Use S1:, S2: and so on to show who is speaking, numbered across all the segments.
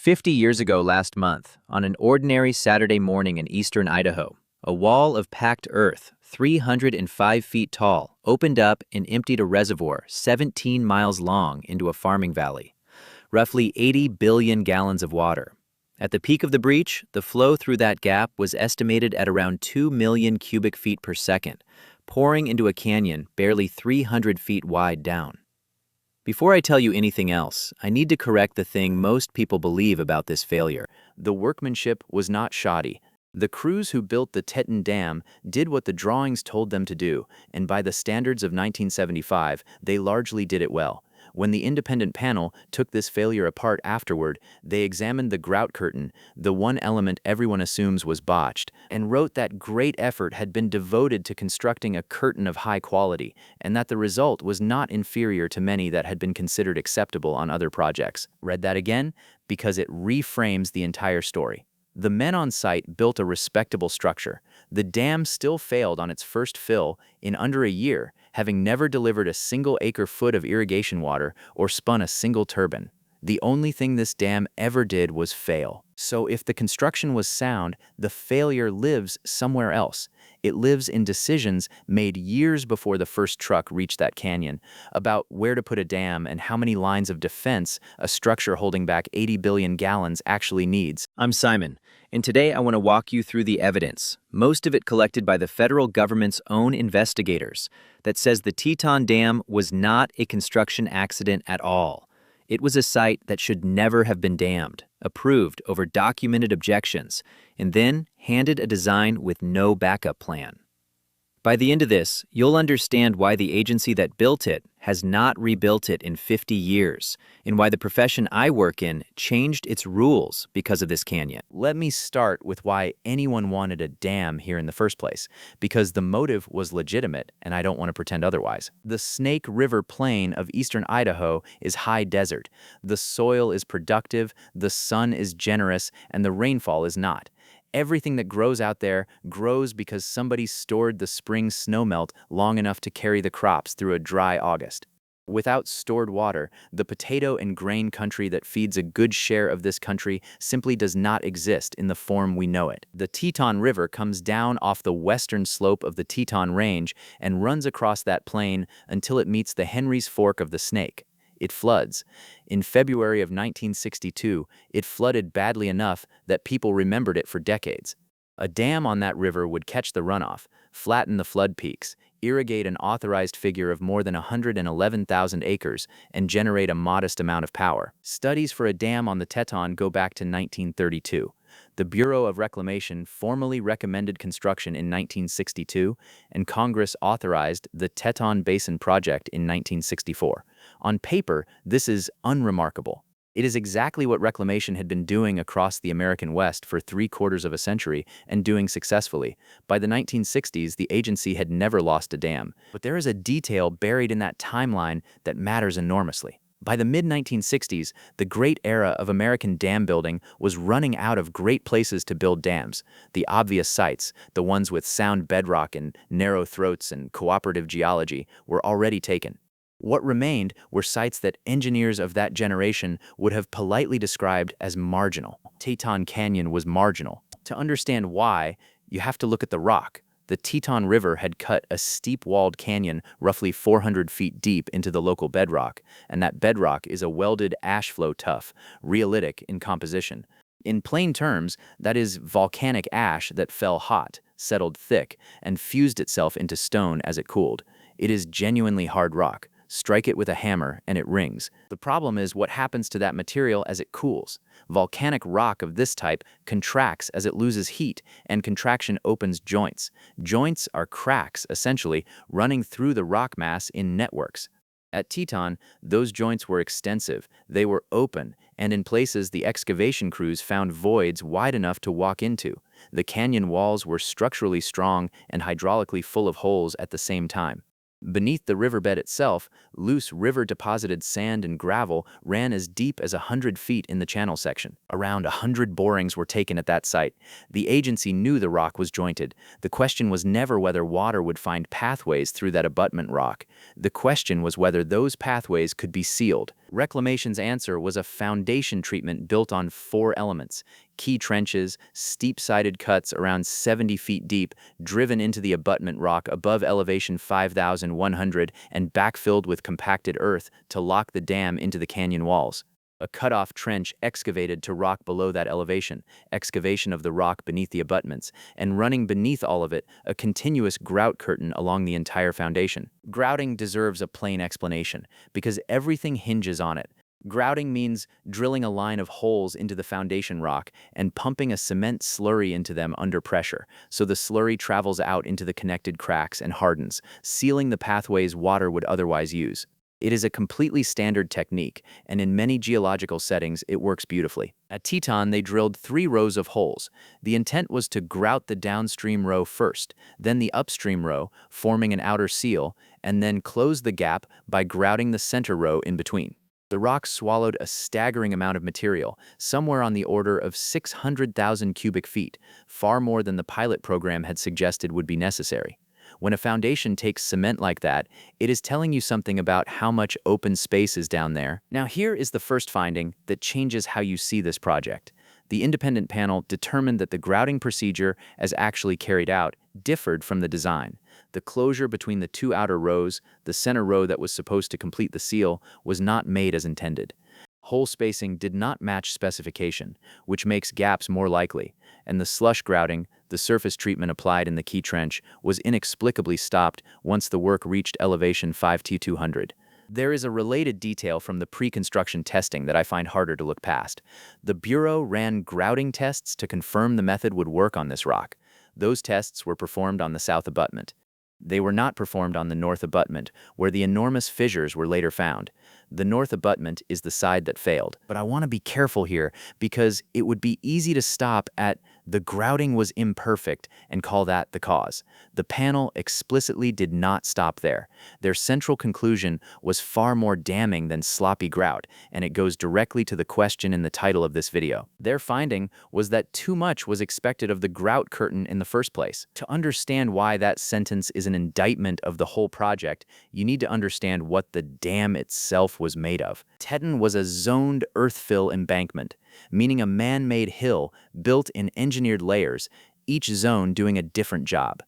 S1: 50 years ago last month, on an ordinary Saturday morning in eastern Idaho, a wall of packed earth, 305 feet tall, opened up and emptied a reservoir 17 miles long into a farming valley. Roughly 80 billion gallons of water. At the peak of the breach, the flow through that gap was estimated at around 2 million cubic feet per second, pouring into a canyon barely 300 feet wide down. Before I tell you anything else, I need to correct the thing most people believe about this failure. The workmanship was not shoddy. The crews who built the Teton Dam did what the drawings told them to do, and by the standards of 1975, they largely did it well. When the independent panel took this failure apart afterward, they examined the grout curtain, the one element everyone assumes was botched, and wrote that great effort had been devoted to constructing a curtain of high quality, and that the result was not inferior to many that had been considered acceptable on other projects. Read that again? Because it reframes the entire story. The men on site built a respectable structure. The dam still failed on its first fill in under a year, having never delivered a single acre-foot of irrigation water or spun a single turbine. The only thing this dam ever did was fail. So if the construction was sound, the failure lives somewhere else. It lives in decisions made years before the first truck reached that canyon about where to put a dam and how many lines of defense a structure holding back 80 billion gallons actually needs. I'm Simon, and today I want to walk you through the evidence, most of it collected by the federal government's own investigators, that says the Teton Dam was not a construction accident at all. It was a site that should never have been dammed, approved over documented objections, and then handed a design with no backup plan. By the end of this, you'll understand why the agency that built it has not rebuilt it in 50 years, and why the profession I work in changed its rules because of this canyon. Let me start with why anyone wanted a dam here in the first place, because the motive was legitimate, and I don't want to pretend otherwise. The Snake River Plain of eastern Idaho is high desert. The soil is productive, the sun is generous, and the rainfall is not. Everything that grows out there grows because somebody stored the spring snowmelt long enough to carry the crops through a dry August. Without stored water, the potato and grain country that feeds a good share of this country simply does not exist in the form we know it. The Teton River comes down off the western slope of the Teton Range and runs across that plain until it meets the Henry's Fork of the Snake. It floods. In February of 1962, it flooded badly enough that people remembered it for decades. A dam on that river would catch the runoff, flatten the flood peaks, irrigate an authorized figure of more than 111,000 acres, and generate a modest amount of power. Studies for a dam on the Teton go back to 1932. The Bureau of Reclamation formally recommended construction in 1962, and Congress authorized the Teton Basin Project in 1964. On paper, this is unremarkable. It is exactly what reclamation had been doing across the American West for 3/4 of a century and doing successfully. By the 1960s, the agency had never lost a dam. But there is a detail buried in that timeline that matters enormously. By the mid-1960s, the great era of American dam building was running out of great places to build dams. The obvious sites, the ones with sound bedrock and narrow throats and cooperative geology, were already taken. What remained were sites that engineers of that generation would have politely described as marginal. Teton Canyon was marginal. To understand why, you have to look at the rock. The Teton River had cut a steep-walled canyon roughly 400 feet deep into the local bedrock, and that bedrock is a welded ash flow tuff, rhyolitic in composition. In plain terms, that is volcanic ash that fell hot, settled thick, and fused itself into stone as it cooled. It is genuinely hard rock. Strike it with a hammer and it rings. The problem is what happens to that material as it cools. Volcanic rock of this type contracts as it loses heat, and contraction opens joints. Joints are cracks, essentially, running through the rock mass in networks. At Teton, those joints were extensive, they were open, and in places the excavation crews found voids wide enough to walk into. The canyon walls were structurally strong and hydraulically full of holes at the same time. Beneath the riverbed itself, loose river-deposited sand and gravel ran as deep as 100 feet in the channel section. Around 100 borings were taken at that site. The agency knew the rock was jointed. The question was never whether water would find pathways through that abutment rock. The question was whether those pathways could be sealed. Reclamation's answer was a foundation treatment built on four elements: key trenches, steep-sided cuts around 70 feet deep, driven into the abutment rock above elevation 5,100 and backfilled with compacted earth to lock the dam into the canyon walls. A cut-off trench excavated to rock below that elevation, excavation of the rock beneath the abutments, and running beneath all of it, a continuous grout curtain along the entire foundation. Grouting deserves a plain explanation, because everything hinges on it. Grouting means drilling a line of holes into the foundation rock and pumping a cement slurry into them under pressure, so the slurry travels out into the connected cracks and hardens, sealing the pathways water would otherwise use. It is a completely standard technique, and in many geological settings, it works beautifully. At Teton, they drilled 3 rows of holes. The intent was to grout the downstream row first, then the upstream row, forming an outer seal, and then close the gap by grouting the center row in between. The rock swallowed a staggering amount of material, somewhere on the order of 600,000 cubic feet, far more than the pilot program had suggested would be necessary. When a foundation takes cement like that, it is telling you something about how much open space is down there. Now here is the first finding that changes how you see this project. The independent panel determined that the grouting procedure, as actually carried out, differed from the design. The closure between the 2 outer rows, the center row that was supposed to complete the seal, was not made as intended. Hole spacing did not match specification, which makes gaps more likely, and the slush grouting, the surface treatment applied in the key trench, was inexplicably stopped once the work reached elevation 5T200. There is a related detail from the pre-construction testing that I find harder to look past. The Bureau ran grouting tests to confirm the method would work on this rock. Those tests were performed on the south abutment. They were not performed on the north abutment, where the enormous fissures were later found. The north abutment is the side that failed. But I want to be careful here, because it would be easy to stop at the grouting was imperfect and call that the cause. The panel explicitly did not stop there. Their central conclusion was far more damning than sloppy grout, and it goes directly to the question in the title of this video. Their finding was that too much was expected of the grout curtain in the first place. To understand why that sentence is an indictment of the whole project, you need to understand what the dam itself was made of. Teton was a zoned earthfill embankment, meaning a man-made hill built in engineered layers, each zone doing a different job.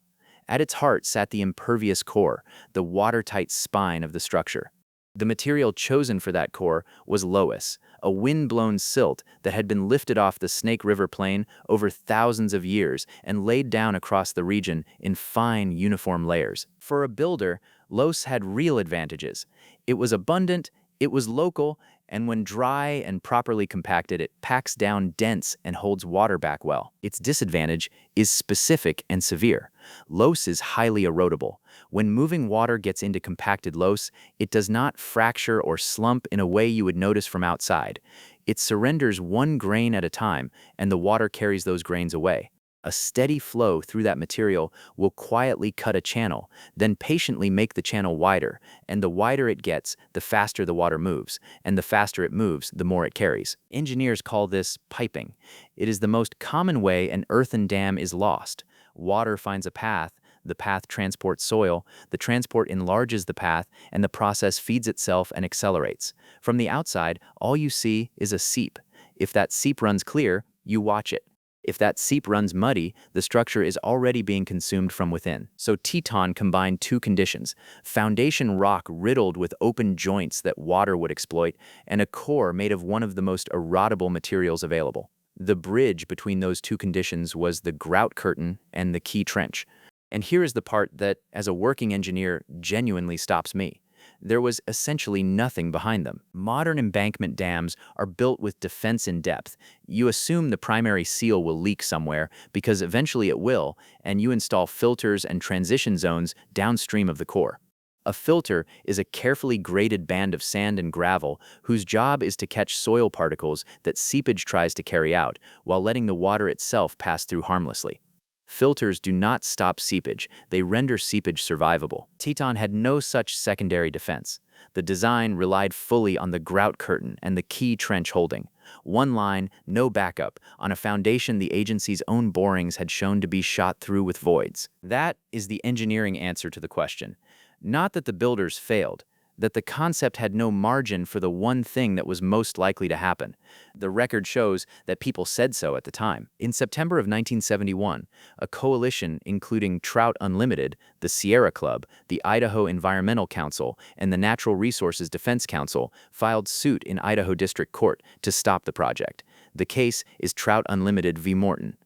S1: At its heart sat the impervious core, the watertight spine of the structure. The material chosen for that core was loess, a wind-blown silt that had been lifted off the Snake River plain over thousands of years and laid down across the region in fine, uniform layers. For a builder, loess had real advantages. It was abundant, it was local, and when dry and properly compacted, it packs down dense and holds water back well. Its disadvantage is specific and severe. Loess is highly erodible. When moving water gets into compacted loess, it does not fracture or slump in a way you would notice from outside. It surrenders 1 grain at a time, and the water carries those grains away. A steady flow through that material will quietly cut a channel, then patiently make the channel wider, and the wider it gets, the faster the water moves, and the faster it moves, the more it carries. Engineers call this piping. It is the most common way an earthen dam is lost. Water finds a path, the path transports soil, the transport enlarges the path, and the process feeds itself and accelerates. From the outside, all you see is a seep. If that seep runs clear, you watch it. If that seep runs muddy, the structure is already being consumed from within. So Teton combined 2 conditions: foundation rock riddled with open joints that water would exploit, and a core made of one of the most erodible materials available. The bridge between those 2 conditions was the grout curtain and the key trench. And here is the part that, as a working engineer, genuinely stops me. There was essentially nothing behind them. Modern embankment dams are built with defense in depth. You assume the primary seal will leak somewhere, because eventually it will, and you install filters and transition zones downstream of the core. A filter is a carefully graded band of sand and gravel whose job is to catch soil particles that seepage tries to carry out, while letting the water itself pass through harmlessly. Filters do not stop seepage, they render seepage survivable. Teton had no such secondary defense. The design relied fully on the grout curtain and the key trench holding. 1 line, no backup, on a foundation the agency's own borings had shown to be shot through with voids. That is the engineering answer to the question. Not that the builders failed. that the concept had no margin for the one thing that was most likely to happen. The record shows that people said so at the time. In September of 1971, a coalition including Trout Unlimited, the Sierra Club, the Idaho Environmental Council, and the Natural Resources Defense Council filed suit in Idaho District Court to stop the project. The case is Trout Unlimited v. Morton.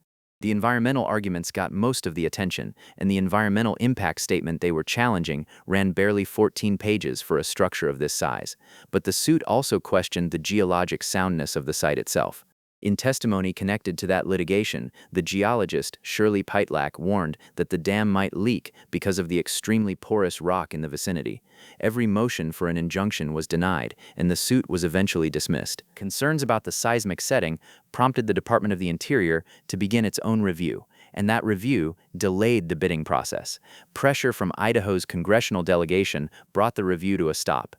S1: The environmental arguments got most of the attention, and the environmental impact statement they were challenging ran barely 14 pages for a structure of this size. But the suit also questioned the geologic soundness of the site itself. In testimony connected to that litigation, the geologist Shirley Peitlak warned that the dam might leak because of the extremely porous rock in the vicinity. Every motion for an injunction was denied, and the suit was eventually dismissed. Concerns about the seismic setting prompted the Department of the Interior to begin its own review, and that review delayed the bidding process. Pressure from Idaho's congressional delegation brought the review to a stop.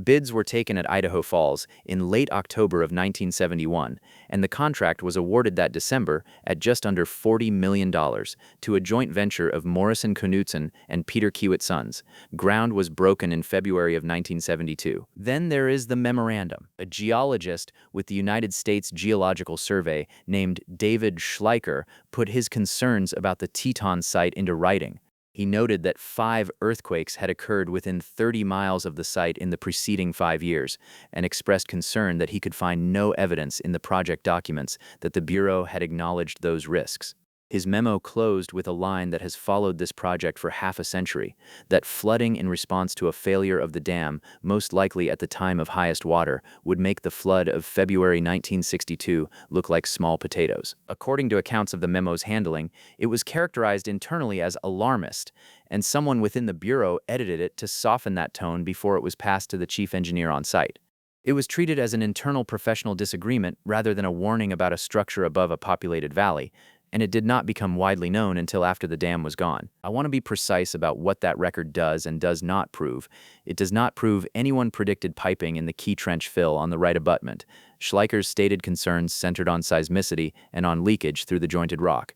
S1: Bids were taken at Idaho Falls in late October of 1971, and the contract was awarded that December at just under $40 million to a joint venture of Morrison Knudsen and Peter Kiewit Sons. Ground was broken in February of 1972. Then there is the memorandum. A geologist with the United States Geological Survey named David Schleicher put his concerns about the Teton site into writing. He noted that 5 earthquakes had occurred within 30 miles of the site in the preceding 5 years, and expressed concern that he could find no evidence in the project documents that the Bureau had acknowledged those risks. His memo closed with a line that has followed this project for half a century, that flooding in response to a failure of the dam, most likely at the time of highest water, would make the flood of February 1962 look like small potatoes. According to accounts of the memo's handling, it was characterized internally as alarmist, and someone within the Bureau edited it to soften that tone before it was passed to the chief engineer on site. It was treated as an internal professional disagreement rather than a warning about a structure above a populated valley, and it did not become widely known until after the dam was gone. I want to be precise about what that record does and does not prove. It does not prove anyone predicted piping in the key trench fill on the right abutment. Schleicher's stated concerns centered on seismicity and on leakage through the jointed rock.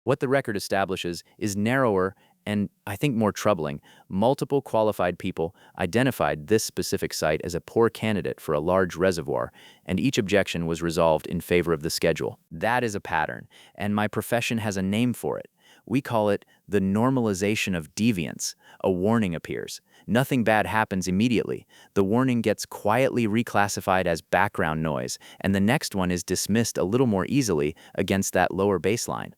S1: What the record establishes is narrower and, I think, more troubling. Multiple qualified people identified this specific site as a poor candidate for a large reservoir, and each objection was resolved in favor of the schedule. That is a pattern, and my profession has a name for it. We call it the normalization of deviance. A warning appears. Nothing bad happens immediately. The warning gets quietly reclassified as background noise, and the next one is dismissed a little more easily against that lower baseline.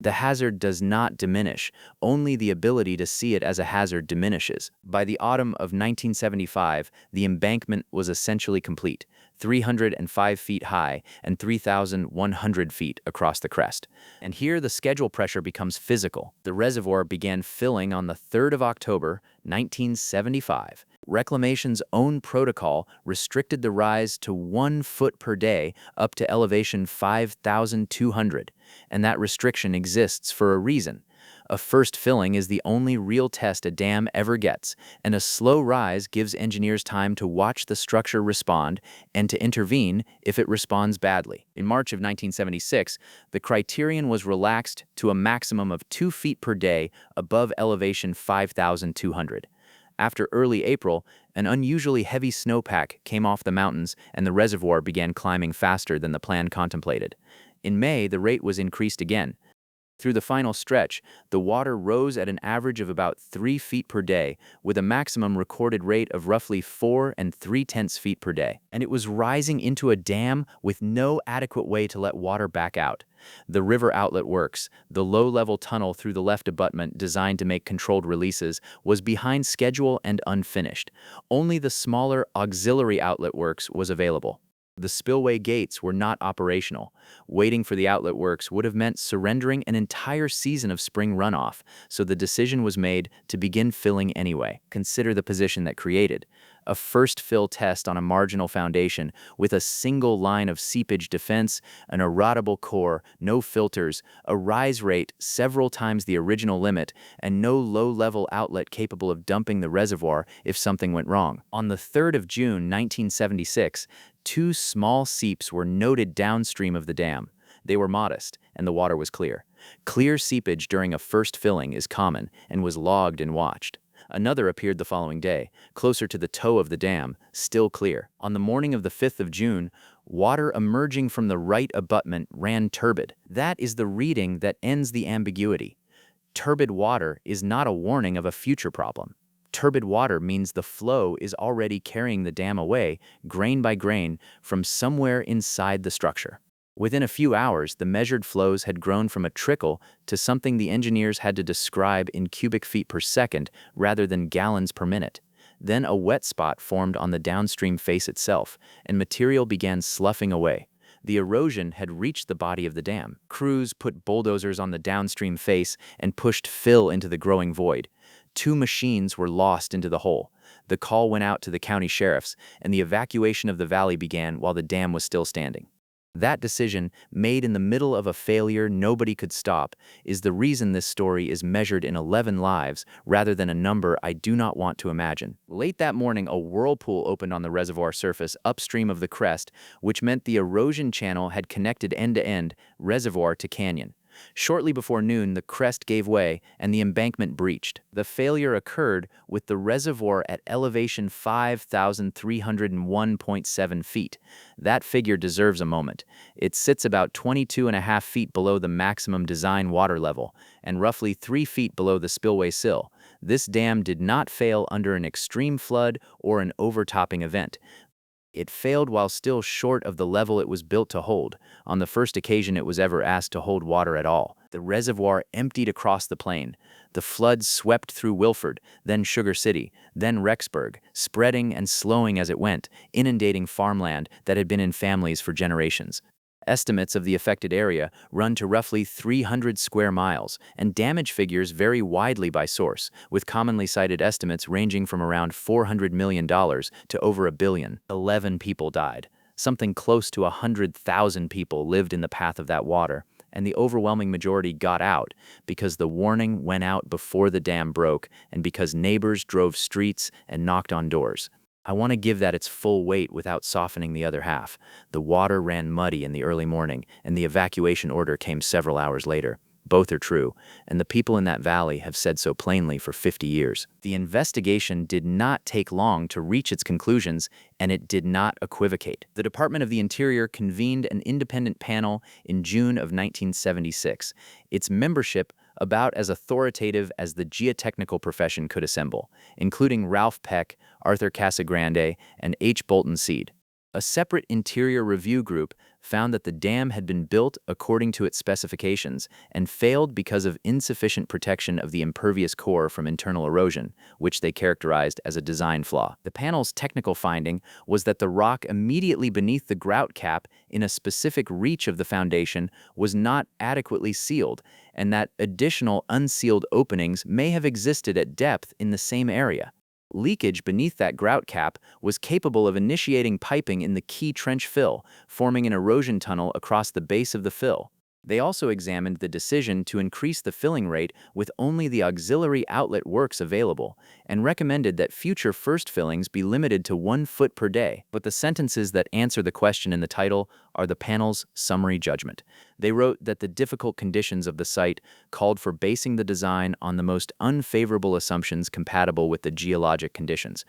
S1: The hazard does not diminish, only the ability to see it as a hazard diminishes. By the autumn of 1975, the embankment was essentially complete, 305 feet high and 3,100 feet across the crest. And here the schedule pressure becomes physical. The reservoir began filling on the 3rd of October, 1975. Reclamation's own protocol restricted the rise to 1 foot per day up to elevation 5,200, and that restriction exists for a reason. A first filling is the only real test a dam ever gets, and a slow rise gives engineers time to watch the structure respond and to intervene if it responds badly. In March of 1976, the criterion was relaxed to a maximum of 2 feet per day above elevation 5,200. After early April, an unusually heavy snowpack came off the mountains and the reservoir began climbing faster than the plan contemplated. In May, the rate was increased again. Through the final stretch, the water rose at an average of about 3 feet per day, with a maximum recorded rate of roughly 4 3/10 feet per day. And it was rising into a dam with no adequate way to let water back out. The river outlet works, the low-level tunnel through the left abutment designed to make controlled releases, was behind schedule and unfinished. Only the smaller auxiliary outlet works was available. The spillway gates were not operational. Waiting for the outlet works would have meant surrendering an entire season of spring runoff, so the decision was made to begin filling anyway. Consider the position that created. A first fill test on a marginal foundation with a single line of seepage defense, an erodible core, no filters, a rise rate several times the original limit, and no low-level outlet capable of dumping the reservoir if something went wrong. On the 3rd of June, 1976, 2 small seeps were noted downstream of the dam. They were modest, and the water was clear. Clear seepage during a first filling is common and was logged and watched. Another appeared the following day, closer to the toe of the dam, still clear. On the morning of the 5th of June, water emerging from the right abutment ran turbid. That is the reading that ends the ambiguity. Turbid water is not a warning of a future problem. Turbid water means the flow is already carrying the dam away, grain by grain, from somewhere inside the structure. Within a few hours, the measured flows had grown from a trickle to something the engineers had to describe in cubic feet per second rather than gallons per minute. Then a wet spot formed on the downstream face itself, and material began sloughing away. The erosion had reached the body of the dam. Crews put bulldozers on the downstream face and pushed fill into the growing void. 2 machines were lost into the hole. The call went out to the county sheriffs, and the evacuation of the valley began while the dam was still standing. That decision, made in the middle of a failure nobody could stop, is the reason this story is measured in 11 lives rather than a number I do not want to imagine. Late that morning, a whirlpool opened on the reservoir surface upstream of the crest, which meant the erosion channel had connected end-to-end, reservoir to canyon. Shortly before noon, the crest gave way and the embankment breached. The failure occurred with the reservoir at elevation 5,301.7 feet. That figure deserves a moment. It sits about 22.5 feet below the maximum design water level and roughly 3 feet below the spillway sill. This dam did not fail under an extreme flood or an overtopping event. It failed while still short of the level it was built to hold, on the first occasion it was ever asked to hold water at all. The reservoir emptied across the plain. The floods swept through Wilford, then Sugar City, then Rexburg, spreading and slowing as it went, inundating farmland that had been in families for generations. Estimates of the affected area run to roughly 300 square miles, and damage figures vary widely by source, with commonly cited estimates ranging from around $400 million to over $1 billion. 11 people died. Something close to 100,000 people lived in the path of that water, and the overwhelming majority got out because the warning went out before the dam broke and because neighbors drove streets and knocked on doors. I want to give that its full weight without softening the other half. The water ran muddy in the early morning, and the evacuation order came several hours later. Both are true, and the people in that valley have said so plainly for 50 years. The investigation did not take long to reach its conclusions, and it did not equivocate. The Department of the Interior convened an independent panel in June of 1976. Its membership about as authoritative as the geotechnical profession could assemble, including Ralph Peck, Arthur Casagrande, and H. Bolton Seed. A separate interior review group found that the dam had been built according to its specifications and failed because of insufficient protection of the impervious core from internal erosion, which they characterized as a design flaw. The panel's technical finding was that the rock immediately beneath the grout cap in a specific reach of the foundation was not adequately sealed, and that additional unsealed openings may have existed at depth in the same area. Leakage beneath that grout cap was capable of initiating piping in the key trench fill, forming an erosion tunnel across the base of the fill. They also examined the decision to increase the filling rate with only the auxiliary outlet works available, and recommended that future first fillings be limited to 1 foot per day. But the sentences that answer the question in the title are the panel's summary judgment. They wrote that the difficult conditions of the site called for basing the design on the most unfavorable assumptions compatible with the geologic conditions.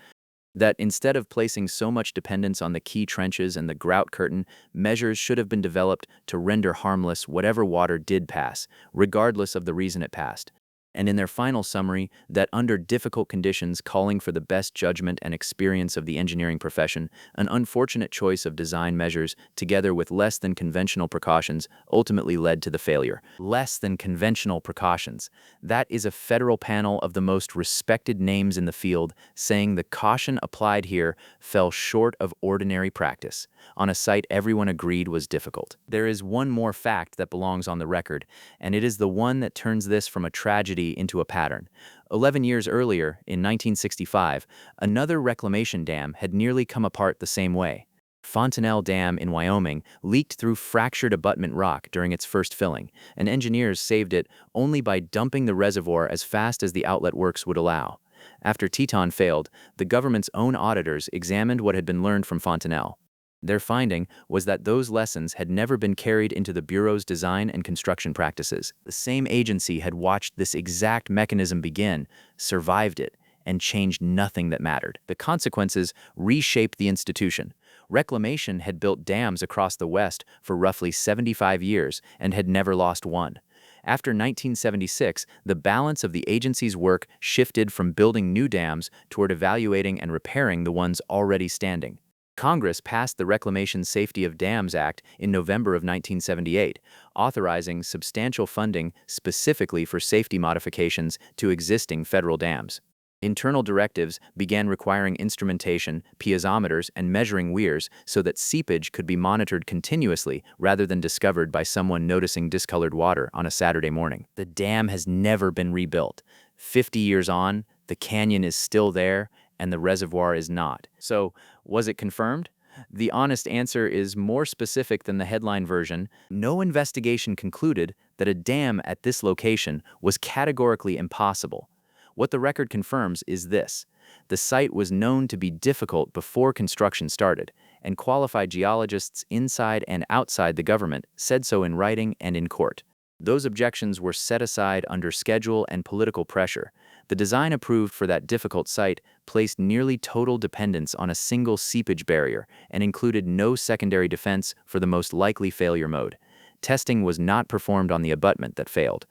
S1: That instead of placing so much dependence on the key trenches and the grout curtain, measures should have been developed to render harmless whatever water did pass, regardless of the reason it passed. And in their final summary, that under difficult conditions calling for the best judgment and experience of the engineering profession, an unfortunate choice of design measures, together with less than conventional precautions, ultimately led to the failure. Less than conventional precautions. That is a federal panel of the most respected names in the field, saying the caution applied here fell short of ordinary practice, on a site everyone agreed was difficult. There is one more fact that belongs on the record, and it is the one that turns this from a tragedy into a pattern. 11 years earlier, in 1965, another reclamation dam had nearly come apart the same way. Fontanelle Dam in Wyoming leaked through fractured abutment rock during its first filling, and engineers saved it only by dumping the reservoir as fast as the outlet works would allow. After Teton failed, the government's own auditors examined what had been learned from Fontanelle. Their finding was that those lessons had never been carried into the Bureau's design and construction practices. The same agency had watched this exact mechanism begin, survived it, and changed nothing that mattered. The consequences reshaped the institution. Reclamation had built dams across the West for roughly 75 years and had never lost one. After 1976, the balance of the agency's work shifted from building new dams toward evaluating and repairing the ones already standing. Congress passed the Reclamation Safety of Dams Act in November of 1978, authorizing substantial funding specifically for safety modifications to existing federal dams. Internal directives began requiring instrumentation, piezometers, and measuring weirs so that seepage could be monitored continuously rather than discovered by someone noticing discolored water on a Saturday morning. The dam has never been rebuilt. 50 years on, the canyon is still there, and the reservoir is not. So, was it confirmed? The honest answer is more specific than the headline version. No investigation concluded that a dam at this location was categorically impossible. What the record confirms is this: the site was known to be difficult before construction started, and qualified geologists inside and outside the government said so in writing and in court. Those objections were set aside under schedule and political pressure. The design approved for that difficult site placed nearly total dependence on a single seepage barrier and included no secondary defense for the most likely failure mode. Testing was not performed on the abutment that failed.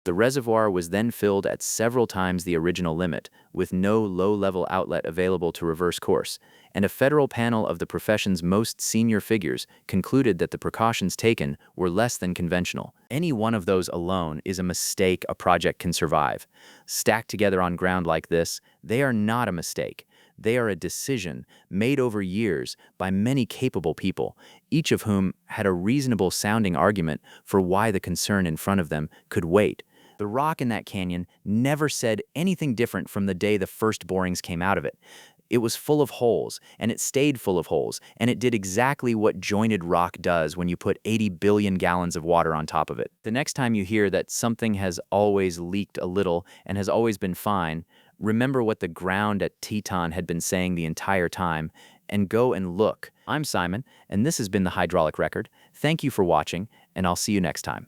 S1: The reservoir was then filled at several times the original limit, with no low-level outlet available to reverse course, and a federal panel of the profession's most senior figures concluded that the precautions taken were less than conventional. Any one of those alone is a mistake a project can survive. Stacked together on ground like this, they are not a mistake. They are a decision made over years by many capable people, each of whom had a reasonable sounding argument for why the concern in front of them could wait. The rock in that canyon never said anything different from the day the first borings came out of it. It was full of holes, and it stayed full of holes, and it did exactly what jointed rock does when you put 80 billion gallons of water on top of it. The next time you hear that something has always leaked a little and has always been fine, remember what the ground at Teton had been saying the entire time, and go and look. I'm Simon, and this has been the Hydraulic Record. Thank you for watching, and I'll see you next time.